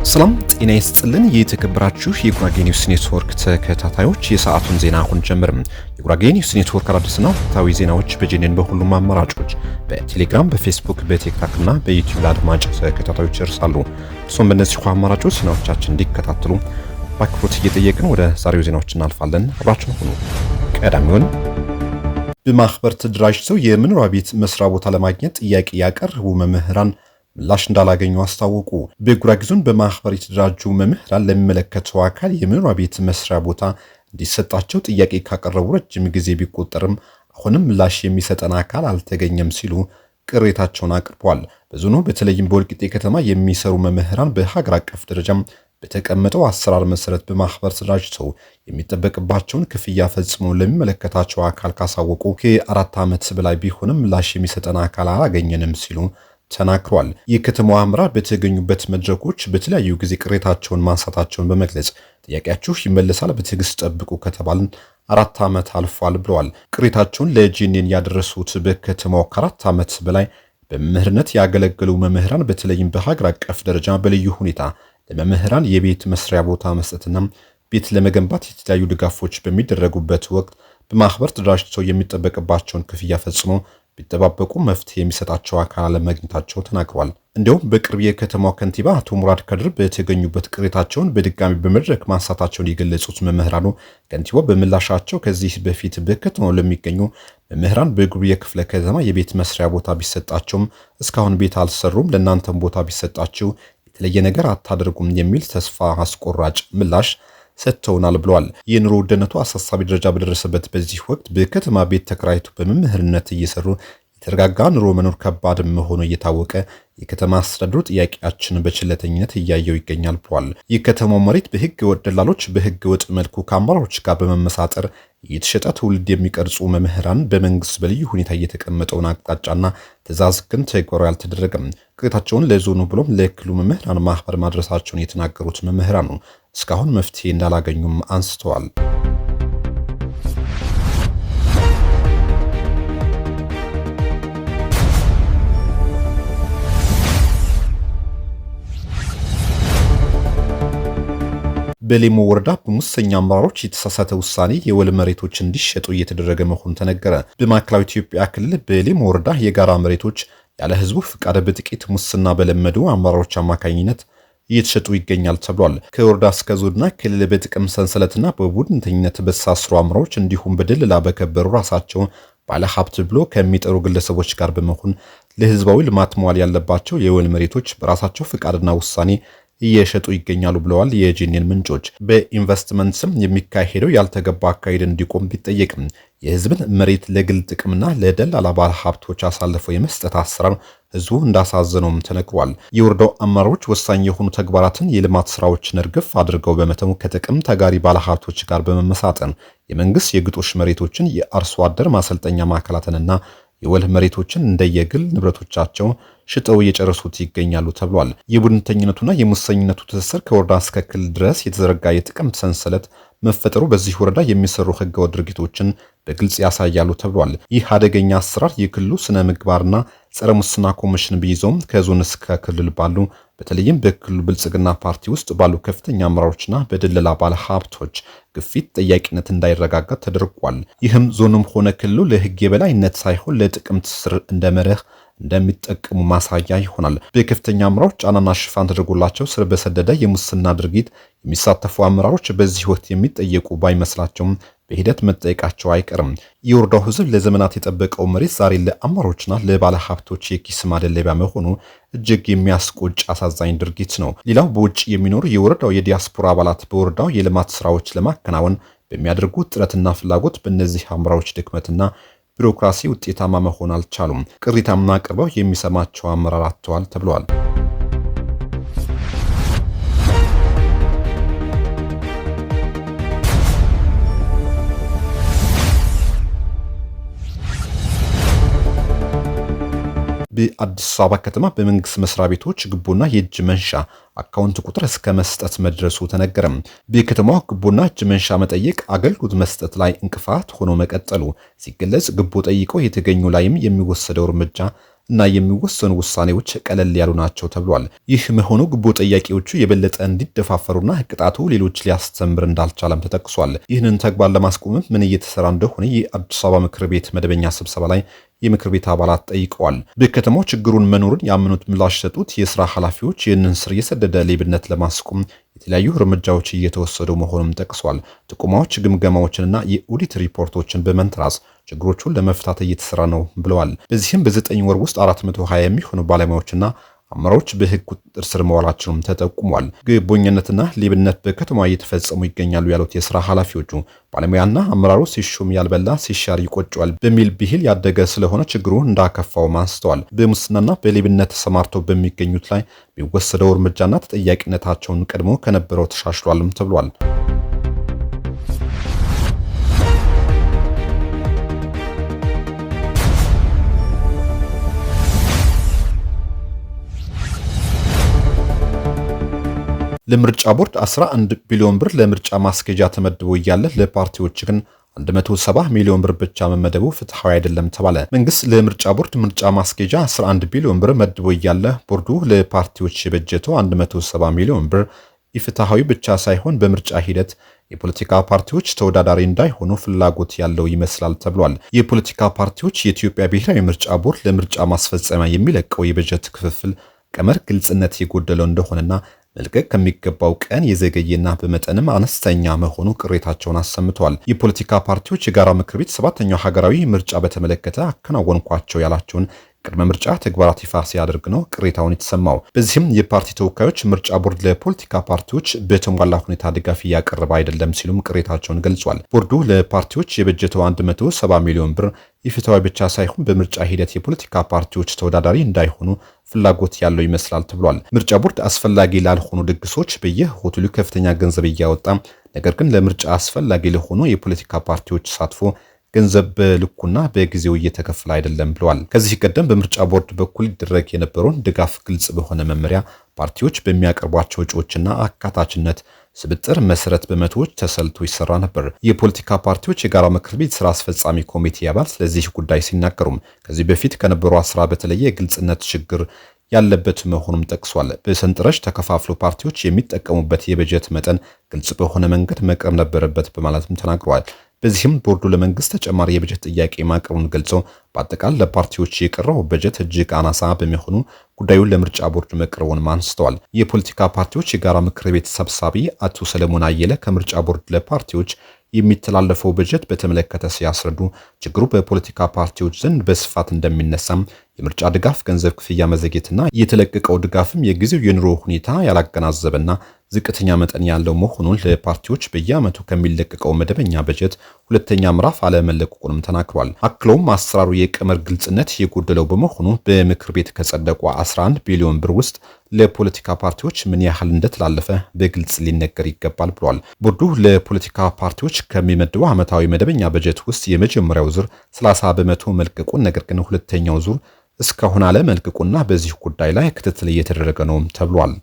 ሰላም ጤና ይስጥልን። የተከበራችሁ የጉራጌ ኒውስ ኔትወርክ ተከታታዮች የሰዓቱን ዜና አሁን ጀምርም። የጉራጌ ኒውስ ኔትወርክ አዲስና ወቅታዊ ዜናዎች በጄኔን በሁሉም አማራጮች በቴሌግራም፣ በፌስቡክ፣ በቲክቶክ እና በዩቲዩብ ለአድማጭ ተከታታዮች ይደርሳሉ። እርሶም በእነዚህ ዜናዎቻችን እንዲከታተሉ በአክብሮት እየጠየቅን ወደ ዛሬው ዜናዎች እናልፋለን። አብራችሁን ሁኑ። ቀዳሚውን በማህበር ተደራጅተው የመኖሪያ ቤት መስሪያ ቦታ ለማግኘት ጥያቄ ያቀረቡ መምህራን ምላሽ እንዳላገኙ አስታወቁ። በጉራጌ ዞን በማህበር የተደራጁ መምህራን ለሚመለከተው አካል የመኖሪያ ቤት መስሪያ ቦታ እንዲሰጣቸው ጥያቄ ካቀረቡ ረጅም ጊዜ ቢቆጠርም አሁንም ምላሽ የሚሰጠን አካል አልተገኘም ሲሉ ቅሬታቸውን አቅርበዋል። በዞኑ በተለይም በወልቂጤ ከተማ የሚሰሩ መምህራን በሀገር አቀፍ ደረጃ በተቀመጠው አሰራር መሰረት በማህበር ተደራጅተው የሚጠበቅባቸውን ክፍያ ፈጽመው ለሚመለከታቸው አካል ካሳወቁ ከ4 ዓመት በላይ ቢሆንም ምላሽ የሚሰጠን አካል አላገኘንም ሲሉ ተናግሯል። የከተማው አመራር በተገኙበት መድረኮች በተለያዩ ጊዜ ቅሬታቸውን ማንሳታቸውን በመግለጽ ጥያቄያችሁ ይመለሳል፣ በትዕግስት ጠብቁ ከተባልን 4 ዓመት አልፏል ብለዋል። ቅሬታቸውን ለጄኔን ያደረሱት በከተማው ከ4 ዓመት በላይ በመምህርነት ያገለገሉ መምህራን በተለይም በሀገር አቀፍ ደረጃ በልዩ ሁኔታ ለመምህራን የቤት መስሪያ ቦታ መስጠትና ቤት ለመገንባት የተለያዩ ድጋፎች በሚደረጉበት ወቅት በማህበር ተደራጅተው የሚጠበቅባቸውን ክፍያ ፈጽመው ቢጠባበቁ መፍትሄ የሚሰጣቸው አካል አለማግኘታቸው ተናግሯል። እንዲሁም በቅርብ የከተማው ከንቲባ አቶ ሙራድ ከድር በተገኙበት ቅሬታቸውን በድጋሚ በመድረክ ማንሳታቸውን የገለጹት መምህራኑ ከንቲባው በምላሻቸው ከዚህ በፊት በከተማው ለሚገኙ መምህራን በጉብዬ ክፍለ ከተማ የቤት መስሪያ ቦታ ቢሰጣቸውም እስካሁን ቤት አልሰሩም፣ ለእናንተም ቦታ ቢሰጣቸው የተለየ ነገር አታደርጉም የሚል ተስፋ አስቆራጭ ምላሽ ሰጥተውናል ብለዋል። የኑሮ ውድነቱ አሳሳቢ ደረጃ በደረሰበት በዚህ ወቅት በከተማ ቤት ተከራይቶ በመምህርነት እየሰሩ የተረጋጋ ኑሮ መኖር ከባድ መሆኑ እየታወቀ የከተማ አስተዳደሩ ጥያቄያችን በችለተኝነት እያየው ይገኛል ብለዋል። የከተማው መሬት በህገ ወጥ ደላሎች በህገ ወጥ መልኩ ከአመራሮች ጋር በመመሳጠር እየተሸጠ ትውልድ የሚቀርጹ መምህራን በመንግስት በልዩ ሁኔታ እየተቀመጠውን አቅጣጫና ትዕዛዝ ግን ተግባራዊ አልተደረገም። ቅሬታቸውን ለዞኑ ብሎም ለክልሉ መምህራን ማህበር ማድረሳቸውን የተናገሩት መምህራኑ እስካሁን መፍትሄ እንዳላገኙም አንስተዋል። በሌሞ ወረዳ በሙሰኛ አመራሮች የተሳሳተ ውሳኔ የወል መሬቶች እንዲሸጡ እየተደረገ መሆኑ ተነገረ። በማዕከላዊ ኢትዮጵያ ክልል በሌሞ ወረዳ የጋራ መሬቶች ያለ ህዝቡ ፍቃድ በጥቂት ሙስና በለመዱ አመራሮች አማካኝነት እየተሸጡ ይገኛል ተብሏል። ከወረዳ እስከ ዞንና ክልል በጥቅም ሰንሰለትና በቡድንተኝነት በተሳሰሩ አመራሮች እንዲሁም በድልላ በከበሩ ራሳቸው ባለ ሀብት ብሎ ከሚጠሩ ግለሰቦች ጋር በመሆን ለህዝባዊ ልማት መዋል ያለባቸው የወል መሬቶች በራሳቸው ፍቃድና ውሳኔ እየሸጡ ይገኛሉ ብለዋል የጄኔን ምንጮች። በኢንቨስትመንት ስም የሚካሄደው ያልተገባ አካሄድ እንዲቆም ቢጠየቅም የህዝብን መሬት ለግል ጥቅምና ለደላላ ባለ ሀብቶች አሳልፈው የመስጠት አሰራር ህዝቡ እንዳሳዘነውም ተነግሯል። የወረዳው አመራሮች ወሳኝ የሆኑ ተግባራትን የልማት ስራዎችን እርግፍ አድርገው በመተው ከጥቅም ተጋሪ ባለ ሀብቶች ጋር በመመሳጠን የመንግስት የግጦሽ መሬቶችን፣ የአርሶ አደር ማሰልጠኛ ማዕከላትንና የወል መሬቶችን እንደየግል ንብረቶቻቸው ሽጠው እየጨረሱት ይገኛሉ ተብሏል። የቡድንተኝነቱና የሙሰኝነቱ ትስስር ከወረዳ እስከ ክልል ድረስ የተዘረጋ የጥቅም ሰንሰለት መፈጠሩ በዚህ ወረዳ የሚሰሩ ህገወጥ ድርጊቶችን በግልጽ ያሳያሉ ተብሏል። ይህ አደገኛ አሰራር የክልሉ ስነ ምግባርና ጸረ ሙስና ኮሚሽን ቢይዘውም ከዞን እስከ ክልል ባሉ በተለይም በክልሉ ብልጽግና ፓርቲ ውስጥ ባሉ ከፍተኛ አመራሮችና በድለላ ባለ ሀብቶች ግፊት ጠያቂነት እንዳይረጋገጥ ተደርጓል። ይህም ዞኑም ሆነ ክልሉ ለህግ የበላይነት ሳይሆን ለጥቅም ትስስር እንደመርህ እንደሚጠቀሙ ማሳያ ይሆናል። በከፍተኛ አመራሮች ጫናና ሽፋን ተደርጎላቸው ስር በሰደደ የሙስና ድርጊት የሚሳተፉ አመራሮች በዚህ ወቅት የሚጠየቁ ባይመስላቸውም በሂደት መጠየቃቸው አይቀርም። የወረዳው ህዝብ ለዘመናት የጠበቀው መሬት ዛሬ ለአመራሮችና ለባለ ሀብቶች የኪስ ማደለቢያ መሆኑ እጅግ የሚያስቆጭ አሳዛኝ ድርጊት ነው። ሌላው በውጭ የሚኖሩ የወረዳው የዲያስፖራ አባላት በወረዳው የልማት ስራዎች ለማከናወን በሚያደርጉት ጥረትና ፍላጎት በእነዚህ አመራሮች ድክመትና ቢሮክራሲ ውጤታማ መሆን አልቻሉም። ቅሬታና አቅርበው የሚሰማቸው አመራር አጥተዋል ተብለዋል። በአዲስ አበባ ከተማ በመንግስት መስሪያ ቤቶች ግቦና የእጅ መንሻ አካውንት ቁጥር እስከ መስጠት መድረሱ ተነገረም። በከተማው ግቦና እጅ መንሻ መጠየቅ አገልግሎት መስጠት ላይ እንቅፋት ሆኖ መቀጠሉ ሲገለጽ፣ ግቦ ጠይቀው የተገኙ ላይም የሚወሰደው እርምጃ እና የሚወሰኑ ውሳኔዎች ቀለል ያሉ ናቸው ተብሏል። ይህ መሆኑ ግቦ ጠያቂዎቹ የበለጠ እንዲደፋፈሩና ቅጣቱ ሌሎች ሊያስተምር እንዳልቻለም ተጠቅሷል። ይህንን ተግባር ለማስቆም ምን እየተሰራ እንደሆነ የአዲስ አበባ ምክር ቤት መደበኛ ስብሰባ ላይ የምክር ቤት አባላት ጠይቀዋል። በከተማው ችግሩን መኖሩን ያመኑት ምላሽ ሰጡት የስራ ኃላፊዎች ይህንን ስር የሰደደ ሌብነት ለማስቆም የተለያዩ እርምጃዎች እየተወሰዱ መሆኑን ጠቅሷል። ጥቆማዎች፣ ግምገማዎችንና የኦዲት ሪፖርቶችን በመንተራስ ችግሮቹን ለመፍታት እየተሰራ ነው ብለዋል። በዚህም በ9 ወር ውስጥ 420 የሚሆኑ ባለሙያዎችና አመራሮች በህግ ቁጥጥር ስር መዋላቸውም ተጠቁሟል። ግቦኝነትና ሌብነት በከተማዋ እየተፈጸሙ ይገኛሉ ያሉት የስራ ኃላፊዎቹ ባለሙያና አመራሩ ሲሾም ያልበላ ሲሻር ይቆጨዋል በሚል ብሂል ያደገ ስለሆነ ችግሩ እንዳከፋው አንስተዋል። በሙስናና በሌብነት ተሰማርተው በሚገኙት ላይ የሚወሰደው እርምጃና ተጠያቂነታቸውን ቀድሞ ከነበረው ተሻሽሏልም ተብሏል። ለምርጫ ቦርድ 11 ቢሊዮን ብር ለምርጫ ማስኬጃ ተመድቦ እያለ ለፓርቲዎች ግን 170 ሚሊዮን ብር ብቻ መመደቡ ፍትሐዊ አይደለም ተባለ። መንግስት ለምርጫ ቦርድ ምርጫ ማስኬጃ 11 ቢሊዮን ብር መድቦ እያለ ቦርዱ ለፓርቲዎች የበጀተው 170 ሚሊዮን ብር ኢፍትሐዊ ብቻ ሳይሆን በምርጫ ሂደት የፖለቲካ ፓርቲዎች ተወዳዳሪ እንዳይሆኑ ፍላጎት ያለው ይመስላል ተብሏል። የፖለቲካ ፓርቲዎች የኢትዮጵያ ብሔራዊ ምርጫ ቦርድ ለምርጫ ማስፈጸሚያ የሚለቀው የበጀት ክፍፍል ቀመር ግልጽነት የጎደለው እንደሆነና መልቀቅ ከሚገባው ቀን የዘገየና በመጠንም አነስተኛ መሆኑ ቅሬታቸውን አሰምተዋል። የፖለቲካ ፓርቲዎች የጋራ ምክር ቤት 7ኛው ሀገራዊ ምርጫ በተመለከተ አከናወንኳቸው ያላቸውን ቅድመ ምርጫ ተግባራት ይፋ ሲያደርግ ነው ቅሬታውን የተሰማው። በዚህም የፓርቲ ተወካዮች ምርጫ ቦርድ ለፖለቲካ ፓርቲዎች በተሟላ ሁኔታ ድጋፍ እያቀረበ አይደለም ሲሉም ቅሬታቸውን ገልጿል። ቦርዱ ለፓርቲዎች የበጀተው 170 ሚሊዮን ብር ኢፍትሐዊ ብቻ ሳይሆን በምርጫ ሂደት የፖለቲካ ፓርቲዎች ተወዳዳሪ እንዳይሆኑ ፍላጎት ያለው ይመስላል ተብሏል። ምርጫ ቦርድ አስፈላጊ ላልሆኑ ድግሶች በየሆቴሉ ከፍተኛ ገንዘብ እያወጣ ነገር ግን ለምርጫ አስፈላጊ ለሆኑ የፖለቲካ ፓርቲዎች ተሳትፎ ገንዘብ በልኩና በጊዜው እየተከፈለ አይደለም ብለዋል። ከዚህ ቀደም በምርጫ ቦርድ በኩል ይደረግ የነበረውን ድጋፍ ግልጽ በሆነ መመሪያ ፓርቲዎች በሚያቀርቧቸው እጩዎችና አካታችነት ስብጥር መሰረት በመቶዎች ተሰልቶ ይሰራ ነበር። የፖለቲካ ፓርቲዎች የጋራ ምክር ቤት ስራ አስፈጻሚ ኮሚቴ አባል ስለዚህ ጉዳይ ሲናገሩም ከዚህ በፊት ከነበረው ስራ በተለየ የግልጽነት ችግር ያለበት መሆኑም ጠቅሷል። በሰንጠረዥ ተከፋፍሎ ፓርቲዎች የሚጠቀሙበት የበጀት መጠን ግልጽ በሆነ መንገድ መቅረብ ነበረበት በማለትም ተናግረዋል። በዚህም ቦርዱ ለመንግስት ተጨማሪ የበጀት ጥያቄ ማቅረቡን ገልጾ በአጠቃላይ ለፓርቲዎች የቀረበው በጀት እጅግ አናሳ በሚሆኑ ጉዳዩን ለምርጫ ቦርድ መቅረቡን አንስተዋል። የፖለቲካ ፓርቲዎች የጋራ ምክር ቤት ሰብሳቢ አቶ ሰለሞን አየለ ከምርጫ ቦርድ ለፓርቲዎች የሚተላለፈው በጀት በተመለከተ ሲያስረዱ ችግሩ በፖለቲካ ፓርቲዎች ዘንድ በስፋት እንደሚነሳም የምርጫ ድጋፍ ገንዘብ ክፍያ መዘግየትና የተለቀቀው ድጋፍም የጊዜው የኑሮ ሁኔታ ያላገናዘበና ዝቅተኛ መጠን ያለው መሆኑን ለፓርቲዎች በየዓመቱ ከሚለቀቀው መደበኛ በጀት ሁለተኛ ምዕራፍ አለመለቀቁንም ተናግሯል። አክለውም አሰራሩ የቀመር ግልጽነት የጎደለው በመሆኑ በምክር ቤት ከጸደቁ 11 ቢሊዮን ብር ውስጥ ለፖለቲካ ፓርቲዎች ምን ያህል እንደተላለፈ በግልጽ ሊነገር ይገባል ብሏል። ቦርዱ ለፖለቲካ ፓርቲዎች ከሚመድበው ዓመታዊ መደበኛ በጀት ውስጥ የመጀመሪያው ዙር 30 በመቶ መልቀቁን ነገር ግን ሁለተኛው ዙር እስካሁን አለመልቀቁና በዚህ ጉዳይ ላይ ክትትል እየተደረገ ነው ተብሏል።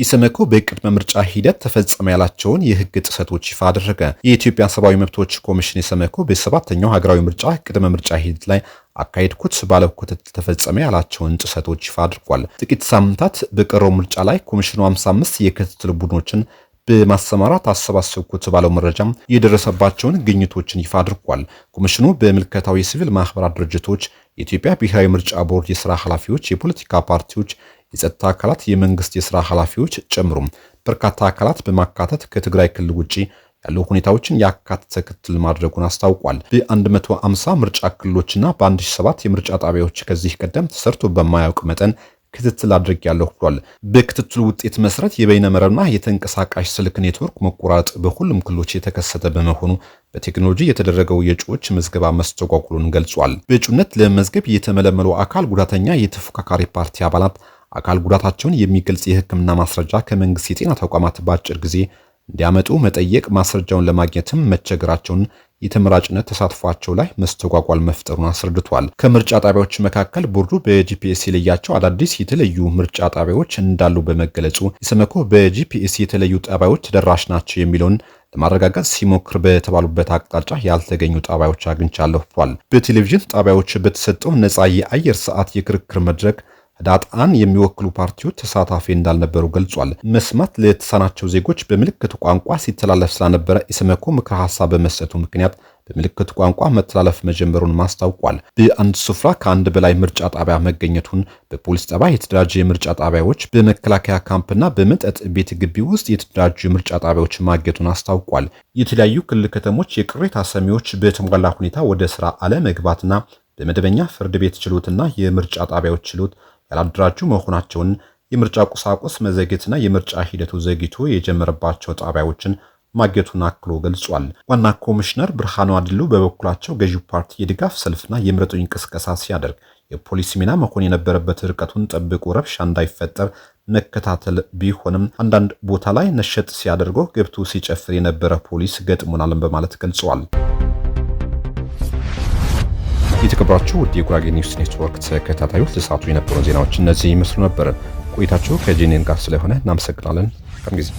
ኢሰመኮ በቅድመ ምርጫ ሂደት ተፈጸመ ያላቸውን የህግ ጥሰቶች ይፋ አደረገ። የኢትዮጵያ ሰብአዊ መብቶች ኮሚሽን ኢሰመኮ በ7ኛው ሀገራዊ ምርጫ ቅድመ ምርጫ ሂደት ላይ አካሄድኩት ባለው ክትትል ተፈጸመ ያላቸውን ጥሰቶች ይፋ አድርጓል። ጥቂት ሳምንታት በቀረው ምርጫ ላይ ኮሚሽኑ 55 የክትትል ቡድኖችን በማሰማራት አሰባሰብኩት ባለው መረጃም የደረሰባቸውን ግኝቶችን ይፋ አድርጓል። ኮሚሽኑ በምልከታዊ ሲቪል ማህበራት ድርጅቶች፣ የኢትዮጵያ ብሔራዊ ምርጫ ቦርድ የሥራ ኃላፊዎች፣ የፖለቲካ ፓርቲዎች፣ የጸጥታ አካላት፣ የመንግስት የሥራ ኃላፊዎች ጨምሮ በርካታ አካላት በማካተት ከትግራይ ክልል ውጪ ያሉ ሁኔታዎችን ያካተተ ክትትል ማድረጉን አስታውቋል። በ150 ምርጫ ክልሎችና በ1007 የምርጫ ጣቢያዎች ከዚህ ቀደም ተሰርቶ በማያውቅ መጠን ክትትል አድርጌያለሁ ብሏል። በክትትሉ ውጤት መሰረት የበይነ መረብና የተንቀሳቃሽ ስልክ ኔትወርክ መቆራረጥ በሁሉም ክልሎች የተከሰተ በመሆኑ በቴክኖሎጂ የተደረገው የእጩዎች ምዝገባ መስተጓጉሉን ገልጿል። በእጩነት ለመመዝገብ የተመለመሉ አካል ጉዳተኛ የተፎካካሪ ፓርቲ አባላት አካል ጉዳታቸውን የሚገልጽ የሕክምና ማስረጃ ከመንግስት የጤና ተቋማት በአጭር ጊዜ እንዲያመጡ መጠየቅ ማስረጃውን ለማግኘትም መቸገራቸውን የተመራጭነት ተሳትፏቸው ላይ መስተጓጓል መፍጠሩን አስረድቷል። ከምርጫ ጣቢያዎች መካከል ቦርዱ በጂፒኤስ የለያቸው አዳዲስ የተለዩ ምርጫ ጣቢያዎች እንዳሉ በመገለጹ ኢሰመኮ በጂፒኤስ የተለዩ ጣቢያዎች ተደራሽ ናቸው የሚለውን ለማረጋገጥ ሲሞክር በተባሉበት አቅጣጫ ያልተገኙ ጣቢያዎች አግኝቻለሁ ብሏል። በቴሌቪዥን ጣቢያዎች በተሰጠው ነፃ የአየር ሰዓት የክርክር መድረክ ህዳጣን የሚወክሉ ፓርቲዎች ተሳታፊ እንዳልነበሩ ገልጿል። መስማት ለተሳናቸው ዜጎች በምልክት ቋንቋ ሲተላለፍ ስለነበረ ኢሰመኮ ምክረ ሐሳብ በመስጠቱ ምክንያት በምልክት ቋንቋ መተላለፍ መጀመሩን ማስታውቋል። በአንድ ስፍራ ከአንድ በላይ ምርጫ ጣቢያ መገኘቱን፣ በፖሊስ ጣቢያ የተደራጀ የምርጫ ጣቢያዎች፣ በመከላከያ ካምፕና በመጠጥ ቤት ግቢ ውስጥ የተደራጁ የምርጫ ጣቢያዎች ማገቱን አስታውቋል። የተለያዩ ክልል ከተሞች የቅሬታ ሰሚዎች በተሟላ ሁኔታ ወደ ስራ አለመግባትና በመደበኛ ፍርድ ቤት ችሎትና የምርጫ ጣቢያዎች ችሎት ያላደራጁ መሆናቸውን፣ የምርጫ ቁሳቁስ መዘግየትና የምርጫ ሂደቱ ዘግይቶ የጀመረባቸው ጣቢያዎችን ማገቱን አክሎ ገልጿል። ዋና ኮሚሽነር ብርሃኑ አድሉ በበኩላቸው ገዢው ፓርቲ የድጋፍ ሰልፍና የምረጡኝ ቅስቀሳ ሲያደርግ የፖሊስ ሚና መሆን የነበረበት ርቀቱን ጠብቆ ረብሻ እንዳይፈጠር መከታተል ቢሆንም አንዳንድ ቦታ ላይ ነሸጥ ሲያደርገው ገብቶ ሲጨፍር የነበረ ፖሊስ ገጥሞናል በማለት ገልጸዋል። የተከበራችሁ ውድ የጉራጌ ኒውስ ኔትወርክ ተከታታዮች ለሰዓቱ የነበሩ ዜናዎች እነዚህ ይመስሉ ነበር። ቆይታችሁ ከጄኔን ጋር ስለሆነ እናመሰግናለን። ከጊዜ